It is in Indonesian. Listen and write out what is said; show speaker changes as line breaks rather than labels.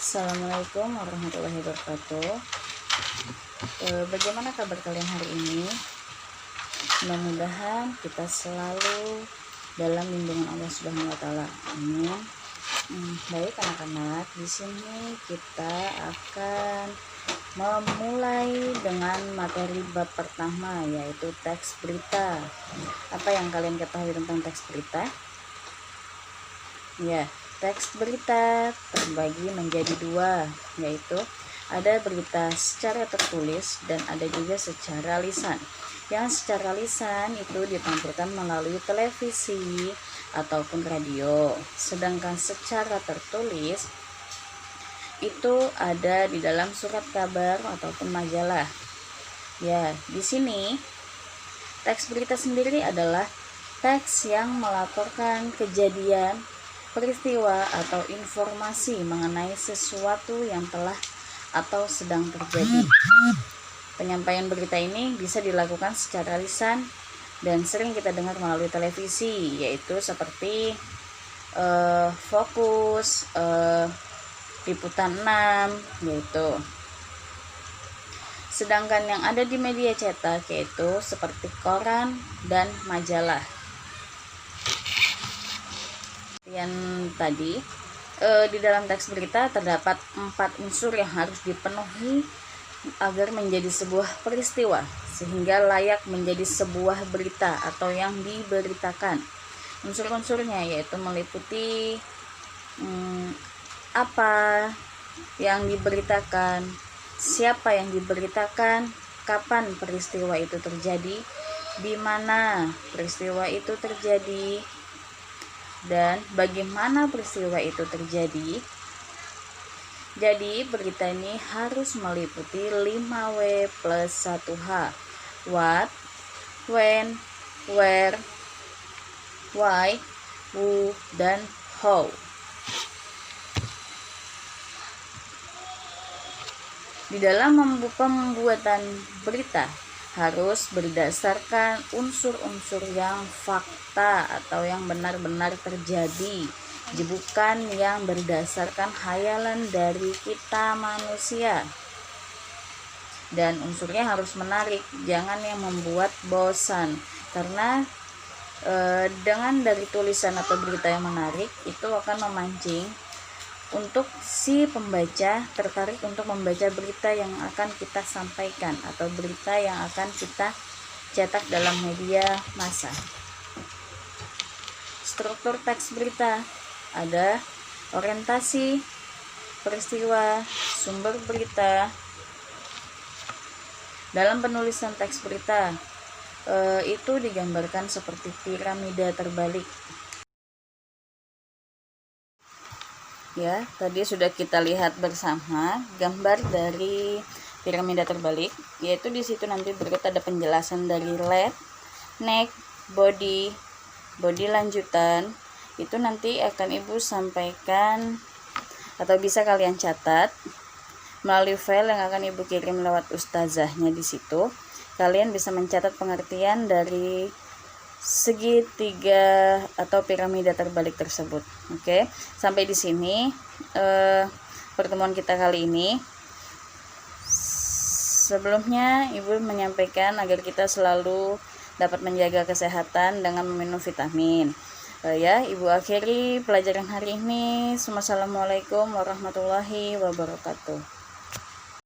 Assalamualaikum warahmatullahi wabarakatuh. Bagaimana kabar kalian hari ini? Mudah-mudahan kita selalu dalam lindungan Allah Subhanahu wa taala. Amin. Baik anak-anak, di sini kita akan memulai dengan materi bab pertama, yaitu teks berita. Apa yang kalian ketahui tentang teks berita? Ya, teks berita terbagi menjadi dua, yaitu ada berita secara tertulis dan ada juga secara lisan. Yang secara lisan itu ditampilkan melalui televisi ataupun radio, sedangkan secara tertulis itu ada di dalam surat kabar ataupun majalah. Ya, di sini teks berita sendiri adalah teks yang melaporkan kejadian, peristiwa atau informasi mengenai sesuatu yang telah atau sedang terjadi. Penyampaian berita ini bisa dilakukan secara lisan dan sering kita dengar melalui televisi, yaitu seperti Fokus, Liputan 6 gitu. Sedangkan yang ada di media cetak yaitu seperti koran dan majalah. Yang tadi di dalam teks berita terdapat 4 unsur yang harus dipenuhi agar menjadi sebuah peristiwa sehingga layak menjadi sebuah berita atau yang diberitakan. Unsur-unsurnya yaitu meliputi apa yang diberitakan, siapa yang diberitakan, kapan peristiwa itu terjadi, di mana peristiwa itu terjadi, dan bagaimana peristiwa itu terjadi. Jadi berita ini harus meliputi 5W plus 1H. What, when, where, why, who, dan how. Di dalam pembuatan berita harus berdasarkan unsur-unsur yang fakta atau yang benar-benar terjadi, bukan yang berdasarkan khayalan dari kita manusia. Dan unsurnya harus menarik, jangan yang membuat bosan, karena dengan dari tulisan atau berita yang menarik itu akan memancing untuk si pembaca tertarik untuk membaca berita yang akan kita sampaikan atau berita yang akan kita cetak dalam media massa. Struktur teks berita ada orientasi, peristiwa, sumber berita. Dalam penulisan teks berita itu digambarkan seperti piramida terbalik. Ya, tadi sudah kita lihat bersama gambar dari piramida terbalik, yaitu di situ nanti berikut ada penjelasan dari lead, neck, body lanjutan. Itu nanti akan Ibu sampaikan atau bisa kalian catat melalui file yang akan Ibu kirim lewat ustazahnya. Di situ kalian bisa mencatat pengertian dari segitiga atau piramida terbalik tersebut. Oke, sampai di sini pertemuan kita kali ini. Sebelumnya Ibu menyampaikan agar kita selalu dapat menjaga kesehatan dengan meminum vitamin. Ya, Ibu akhiri pelajaran hari ini. Wassalamualaikum warahmatullahi wabarakatuh.